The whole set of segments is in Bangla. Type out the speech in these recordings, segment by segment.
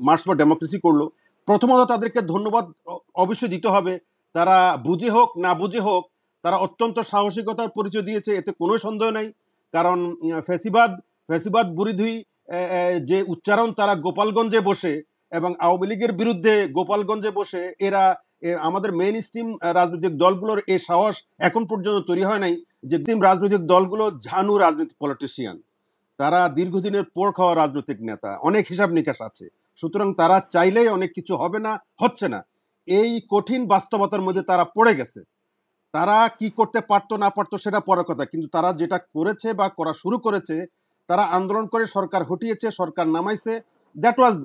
মার্চ ফর ডেমোক্রেসি করলো, প্রথমত তাদেরকে ধন্যবাদ অবশ্যই দিতে হবে। তারা বুঝে হোক না বুঝে হোক তারা অত্যন্ত সাহসিকতার পরিচয় দিয়েছে, এতে কোনো সন্দেহ নাই। কারণ ফ্যাসিবাদ বিরোধী যে উচ্চারণ তারা গোপালগঞ্জে বসে এবং আওয়ামী লীগের বিরুদ্ধে গোপালগঞ্জে বসে, এরা আমাদের মেইন স্ট্রিম রাজনৈতিক দলগুলোর এই সাহস এখন পর্যন্ত তৈরি হয় নাই। যে রাজনৈতিক দলগুলো ঝানু রাজনৈতিক পলিটিশিয়ান, তারা দীর্ঘদিনের পর খাওয়া রাজনৈতিক নেতা, অনেক হিসাব নিকাশ আছে। সুতরাং তারা চাইলেই অনেক কিছু হবে না, হচ্ছে না। এই কঠিন বাস্তবতার মধ্যে তারা পড়ে গেছে। তারা কি করতে পারতো না পারতো সেটা পরের কথা, কিন্তু তারা যেটা করেছে বা করা শুরু করেছে, তারা আন্দোলন করে সরকার হটিয়েছে, সরকার নামাইছে, দ্যাট ওয়াজ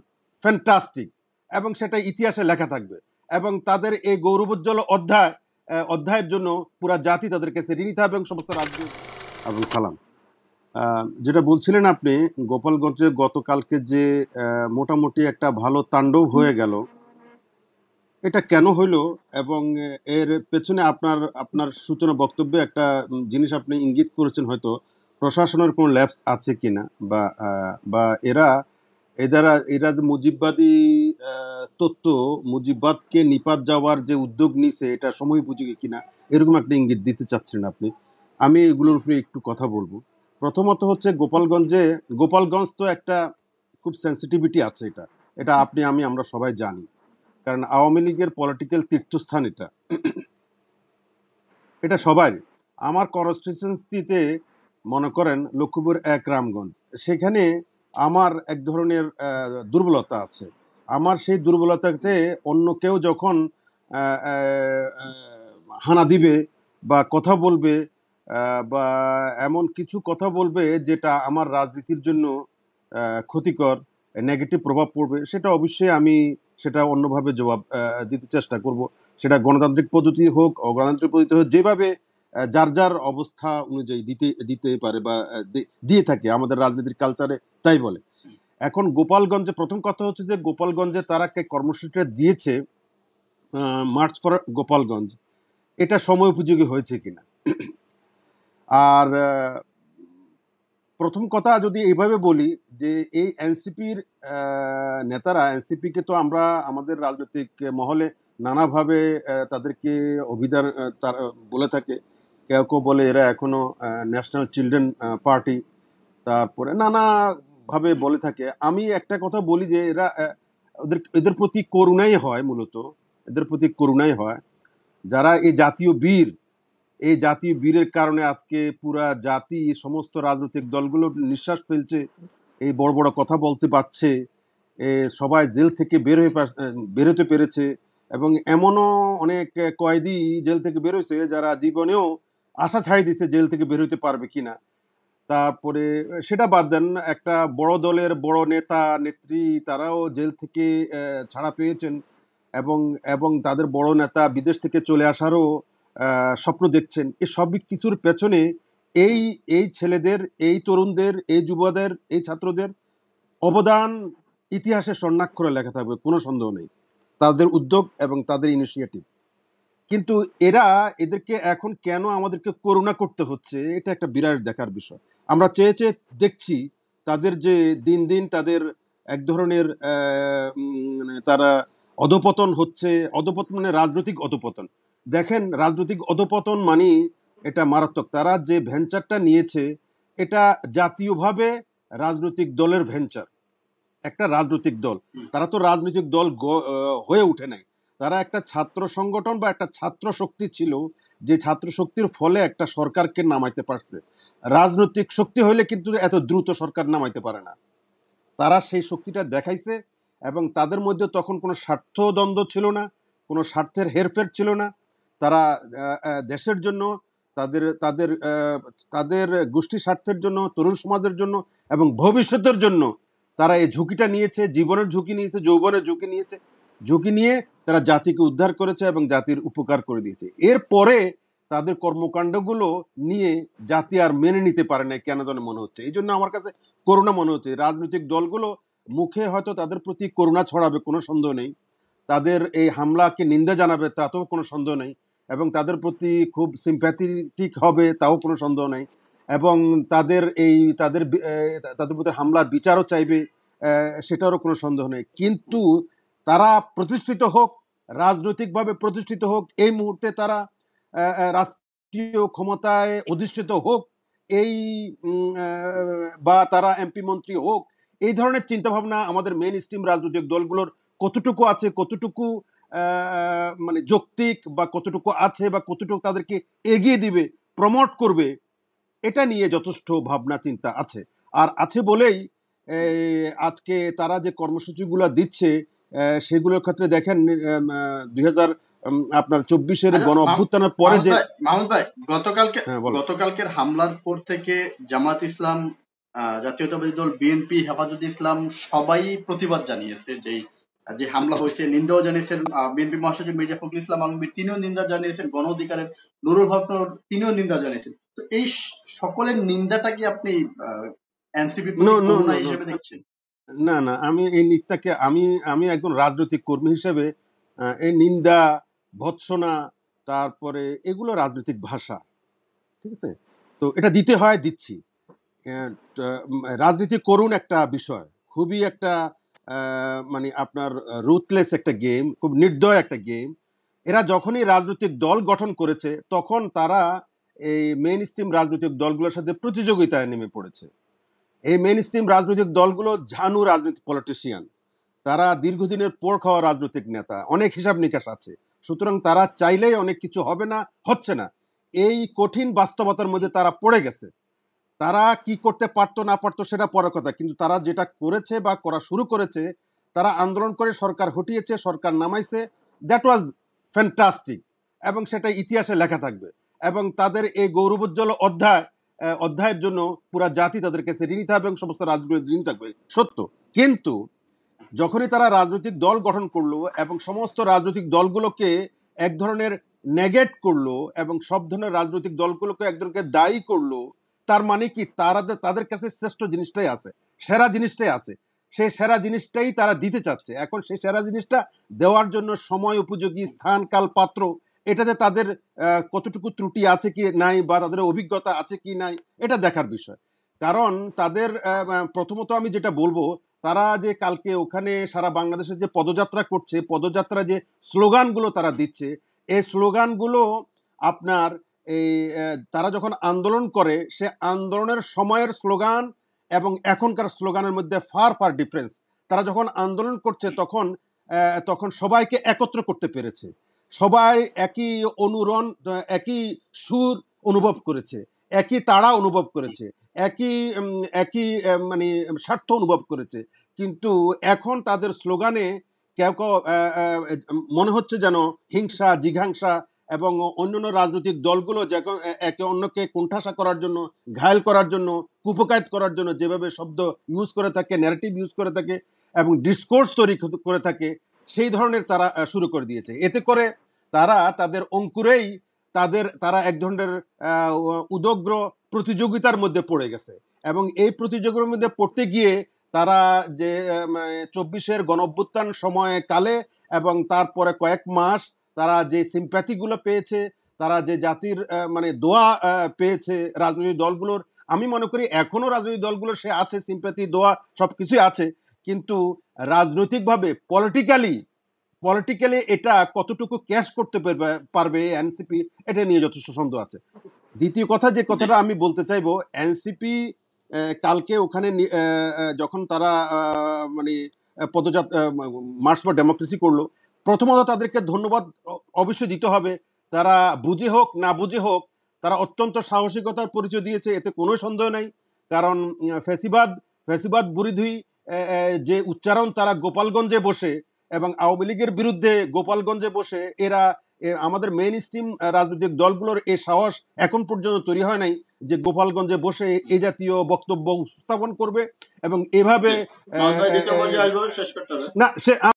ফ্যান্টাস্টিক, এবং সেটা ইতিহাসে লেখা থাকবে। এবং তাদের এই গৌরবোজ্জ্বল অধ্যায়ের জন্য পুরা জাতি তাদের কাছে ঋণী থাকবে এবং সমস্ত রাজ্য। এবং সালাম। যেটা বলছিলেন আপনি, গোপালগঞ্জে গতকালকে যে মোটামুটি একটা ভালো তাণ্ডব হয়ে গেল, এটা কেন হইলো এবং এর পেছনে আপনার সূচনা বক্তব্যে একটা জিনিস আপনি ইঙ্গিত করেছেন, হয়তো প্রশাসনের কোনো ল্যাপস আছে কিনা, বা এরা যে মুজিববাদী তত্ত্ব, মুজিববাদকে নিপাত যাওয়ার যে উদ্যোগ নিছে, এটা সময় উপযোগী কিনা, এরকম একটা ইঙ্গিত দিতে চাচ্ছেন আপনি। আমি এগুলোর উপরে একটু কথা বলবো। প্রথমত হচ্ছে গোপালগঞ্জ তো একটা খুব সেন্সিটিভিটি আছে, এটা আমরা সবাই জানি। কারণ আওয়ামী লীগের পলিটিক্যাল তীর্থস্থান এটা সবাই। আমার কনস্টিটিউয়েন্সিতে মনে করেন লক্ষ্মীপুর 1 রামগঞ্জ, সেখানে আমার এক ধরনের দুর্বলতা আছে। আমার সেই দুর্বলতাতে অন্য কেউ যখন হানা দিবে বা কথা বলবে, বা এমন কিছু কথা বলবে যেটা আমার রাজনীতির জন্য ক্ষতিকর, নেগেটিভ প্রভাব পড়বে, সেটা অবশ্যই আমি সেটা অন্যভাবে জবাব দিতে চেষ্টা করব। সেটা গণতান্ত্রিক পদ্ধতি হোক, অগণতান্ত্রিক পদ্ধতি হোক, যেভাবে যার যার অবস্থা অনুযায়ী দিতে পারে বা দিয়ে থাকে আমাদের রাজনীতির কালচারে, তাই বলে। এখন গোপালগঞ্জে প্রথম কথা হচ্ছে যে গোপালগঞ্জে তারা কর্মসূচিটা দিয়েছে, মার্চ ফর গোপালগঞ্জ, এটা সময় উপযোগী হয়েছে কিনা। আর প্রথম কথা যদি এইভাবে বলি যে এই এনসিপির নেতারা, এনসিপিকে তো আমরা আমাদের রাজনৈতিক মহলে নানাভাবে তাদেরকে অভিধান তারা বলে থাকে। কেউ কেউ বলে এরা এখনো ন্যাশনাল চিলড্রেন পার্টি, তারপরে নানাভাবে বলে থাকে। আমি একটা কথা বলি যে এরা এদের প্রতি করুণাই হয়, মূলত এদের প্রতি করুণাই হয়। যারা এই জাতীয় বীরের কারণে আজকে পুরা জাতি, সমস্ত রাজনৈতিক দলগুলো নিঃশ্বাস ফেলছে, এই বড় বড় কথা বলতে পারছে, সবাই জেল থেকে বেরোতে পেরেছে, এবং এমনও অনেক কয়েদি জেল থেকে বেরোছে যারা জীবনেও আশা ছাড়িয়ে দিছে জেল থেকে বেরোতে পারবে কিনা। তারপরে সেটা বাদ দেন, একটা বড় দলের বড় নেতা নেত্রী তারাও জেল থেকে ছাড়া পেয়েছেন, এবং তাদের বড় নেতা বিদেশ থেকে চলে আসারও স্বপ্ন দেখছেন। এই সব কিছুর পেছনে এই ছেলেদের, এই তরুণদের, এই যুবদের, এই ছাত্রদের অবদান ইতিহাসে স্বর্ণাক্ষরে লেখা থাকবে, কোনো সন্দেহ নেই, তাদের উদ্যোগ এবং তাদের ইনিশিয়েটিভ। কিন্তু এদেরকে এখন কেন আমাদেরকে করুণা করতে হচ্ছে, এটা একটা বিরাট দেখার বিষয়। আমরা চেয়ে চেয়ে দেখছি তাদের যে দিন দিন তাদের এক ধরনের মানে তারা অধপতন হচ্ছে। অধপতন মানে রাজনৈতিক অধপতন। দেখেন, রাজনৈতিক অধপতন মানে এটা মারাত্মক। তারা যে ভেঞ্চারটা নিয়েছে, এটা জাতীয়ভাবে রাজনৈতিক দলের ভেঞ্চার, একটা রাজনৈতিক দল। তারা তো রাজনৈতিক দল হয়ে উঠে নাই, তারা একটা ছাত্র সংগঠন বা একটা ছাত্র শক্তি ছিল, যে ছাত্র শক্তির ফলে একটা সরকারকে নামাইতে পারছে। রাজনৈতিক শক্তি হইলে কিন্তু এত দ্রুত সরকার নামাইতে পারে না। তারা সেই শক্তিটা দেখাইছে, এবং তাদের মধ্যে তখন কোনো স্বার্থদ্বন্দ্ব ছিল না, কোনো স্বার্থের হেরফের ছিল না। তারা দেশের জন্য, তাদের তাদের তাদের গোষ্ঠী স্বার্থের জন্য, তরুণ সমাজের জন্য এবং ভবিষ্যতের জন্য তারা এই ঝুঁকিটা নিয়েছে, জীবনের ঝুঁকি নিয়েছে, যৌবনের ঝুঁকি নিয়েছে। ঝুঁকি নিয়ে তারা জাতিকে উদ্ধার করেছে এবং জাতির উপকার করে দিয়েছে। এরপরে তাদের কর্মকাণ্ডগুলো নিয়ে জাতি আর মেনে নিতে পারে না, কেন যেন মনে হচ্ছে। এই জন্য আমার কাছে করুণা মনে হচ্ছে। রাজনৈতিক দলগুলো মুখে হয়তো তাদের প্রতি করুণা ছড়াবে, কোনো সন্দেহ নেই, তাদের এই হামলাকে নিন্দা জানাবে, তাতেও কোনো সন্দেহ নেই, এবং তাদের প্রতি খুব সিম্প্যাথেটিক হবে, তাও কোনো সন্দেহ নেই, এবং তাদের প্রতি হামলার বিচারও চাইবে, সেটারও কোনো সন্দেহ নেই, কিন্তু তারা প্রতিষ্ঠিত হোক, রাজনৈতিকভাবে প্রতিষ্ঠিত হোক, এই মুহূর্তে তারা রাষ্ট্রীয় ক্ষমতায় অধিষ্ঠিত হোক, এই বা তারা এমপি মন্ত্রী হোক, এই ধরনের চিন্তাভাবনা আমাদের মেইন স্ট্রিম রাজনৈতিক দলগুলোর কতটুকু আছে, কতটুকু মানে যৌক্তিক, বা কতটুকু আছে, বা কতটুকু তাদেরকে এগিয়ে দিবে, প্রমোট করবে, এটা নিয়ে যথেষ্ট ভাবনা চিন্তা আছে। আর আছে বলেই আজকে তারা যে কর্মসূচিগুলো দিচ্ছে সেগুলোর ক্ষেত্রে দেখেন 2024 গণ অভ্যুত্থানের পরে যে মাহমুদ ভাই, বলো। গতকালকের হামলার পর থেকে জামাত ইসলাম, জাতীয়তাবাদী দল বিএনপি, হেফাজত ইসলাম সবাই প্রতিবাদ জানিয়েছে যে হামলা হয়েছে, নিন্দাও জানিয়েছেন। বিএনপি মহাসচিব মির্জা ফখরুল ইসলাম আলমগীর তিনিও নিন্দা জানিয়েছেন, গণ অধিকারের নুরুল হক নূর তিনিও নিন্দা জানিয়েছেন। তো এই সকলের নিন্দাটা কি আপনি এনসিপি করুণা হিসেবে দেখছেন? না না, আমি এই নিন্দাকে আমি একজন রাজনৈতিক কর্মী হিসেবে এই নিন্দা, ভৎসনা, তারপরে এগুলো রাজনৈতিক ভাষা, ঠিক আছে? তো এটা দিতে হয়, দিচ্ছি। রাজনীতি করুন একটা বিষয়, খুবই একটা মানে আপনার রুথলেস একটা গেম, খুব নির্দয় একটা গেম। এরা যখনই রাজনৈতিক দল গঠন করেছে তখন তারা এই মেইন স্ট্রিম রাজনৈতিক দলগুলোর সাথে প্রতিযোগিতায় নেমে পড়েছে। এই মেইন স্ট্রিম রাজনৈতিক দলগুলো ঝানু রাজনৈতিক পলিটিশিয়ান, তারা দীর্ঘদিনের পোড় খাওয়া রাজনৈতিক নেতা, অনেক হিসাব নিকাশ আছে। সুতরাং তারা চাইলেই অনেক কিছু হবে না, হচ্ছে না, এই কঠিন বাস্তবতার মধ্যে তারা পড়ে গেছে। তারা কি করতে পারতো না পারতো সেটা পরের কথা, কিন্তু তারা যেটা করেছে বা করা শুরু করেছে, তারা আন্দোলন করে সরকার হটিয়েছে, সরকার নামাইছে, দ্যাট ওয়াজ ফ্যান্টাস্টিক, এবং সেটা ইতিহাসে লেখা থাকবে। এবং তাদের এই গৌরবোজ্জ্বল অধ্যায়ের জন্য পুরা জাতি তাদের কাছে ঋণী থাকবে এবং সমস্ত রাজনীতি ঋণী থাকবে, সত্য। কিন্তু যখনই তারা রাজনৈতিক দল গঠন করলো এবং সমস্ত রাজনৈতিক দলগুলোকে এক ধরনের নেগেট করলো এবং সব ধরনের রাজনৈতিক দলগুলোকে এক ধরনের দায়ী করলো, তার মানে কি তাদের কাছে শ্রেষ্ঠ জিনিসটাই আছে, সেরা জিনিসটাই আছে, সেই সেরা জিনিসটাই তারা দিতে চাচ্ছে। এখন সেই সেরা জিনিসটা দেওয়ার জন্য সময় উপযোগী, স্থান, কাল, পাত্র, এটাতে তাদের কতটুকু ত্রুটি আছে কি নাই, বা তাদের অভিজ্ঞতা আছে কি নাই, এটা দেখার বিষয়। কারণ তাদের প্রথমত আমি যেটা বলবো, তারা যে কালকে ওখানে সারা বাংলাদেশে যে পদযাত্রা করছে, পদযাত্রা যে স্লোগানগুলো তারা দিচ্ছে, এই স্লোগানগুলো আপনার এই তারা যখন আন্দোলন করে, সে আন্দোলনের সময়ের স্লোগান এবং এখনকার স্লোগানের মধ্যে ফার ফার ডিফারেন্স। তারা যখন আন্দোলন করছে তখন সবাইকে একত্র করতে পেরেছে, সবাই একই অনুরণ, একই সুর অনুভব করেছে, একই তাড়া অনুভব করেছে, একই একই মানে স্বার্থ অনুভব করেছে। কিন্তু এখন তাদের স্লোগানে কেউ কেউ মনে হচ্ছে যেন হিংসা, জিঘাংসা এবং অন্যান্য রাজনৈতিক দলগুলো একে অন্যকে কোণঠাসা করার জন্য, ঘায়েল করার জন্য, কুপকায়িত করার জন্য যেভাবে শব্দ ইউজ করে থাকে, ন্যারেটিভ ইউজ করে থাকে এবং ডিসকোর্স তৈরি করে থাকে, সেই ধরনের তারা শুরু করে দিয়েছে। এতে করে তাদের অঙ্কুরেই তারা এক ধরনের উদগ্র প্রতিযোগিতার মধ্যে পড়ে গেছে। এবং এই প্রতিযোগিতার মধ্যে পড়তে গিয়ে তারা যে 24-এর গণঅভ্যুত্থান সময়কালে এবং তারপরে কয়েক মাস তারা যে সিম্প্যাথিগুলো পেয়েছে, তারা যে জাতির মানে দোয়া পেয়েছে রাজনৈতিক দলগুলোর, আমি মনে করি এখনো রাজনৈতিক দলগুলোর সে আছে, সিম্প্যাথি, দোয়া সব কিছুই আছে। কিন্তু রাজনৈতিকভাবে পলিটিক্যালি এটা কতটুকু ক্যাশ করতে পারবে এনসিপি, এটা নিয়ে যথেষ্ট সন্দেহ আছে। দ্বিতীয় কথা, যে কথাটা আমি বলতে চাইবো, এনসিপি কালকে ওখানে যখন তারা মানে পদযাত্রা, মার্চ ফর ডেমোক্রেসি করলো, প্রথমত তাদেরকে ধন্যবাদ অবশ্যই দিতে হবে। তারা বুঝে হোক না বুঝে হোক, তারা অত্যন্ত সাহসিকতার পরিচয় দিয়েছে, এতে কোনো সন্দেহ নাই। কারণ ফ্যাসিবাদ বিরোধী যে উচ্চারণ তারা গোপালগঞ্জে বসে এবং আওয়ামী লীগের বিরুদ্ধে গোপালগঞ্জে বসে, এরা আমাদের মেইন স্ট্রিম রাজনৈতিক দলগুলোর এই সাহস এখন পর্যন্ত তৈরি হয় নাই যে গোপালগঞ্জে বসে এই জাতীয় বক্তব্য উপস্থাপন করবে এবং এভাবে শেষ করতে হবে না সে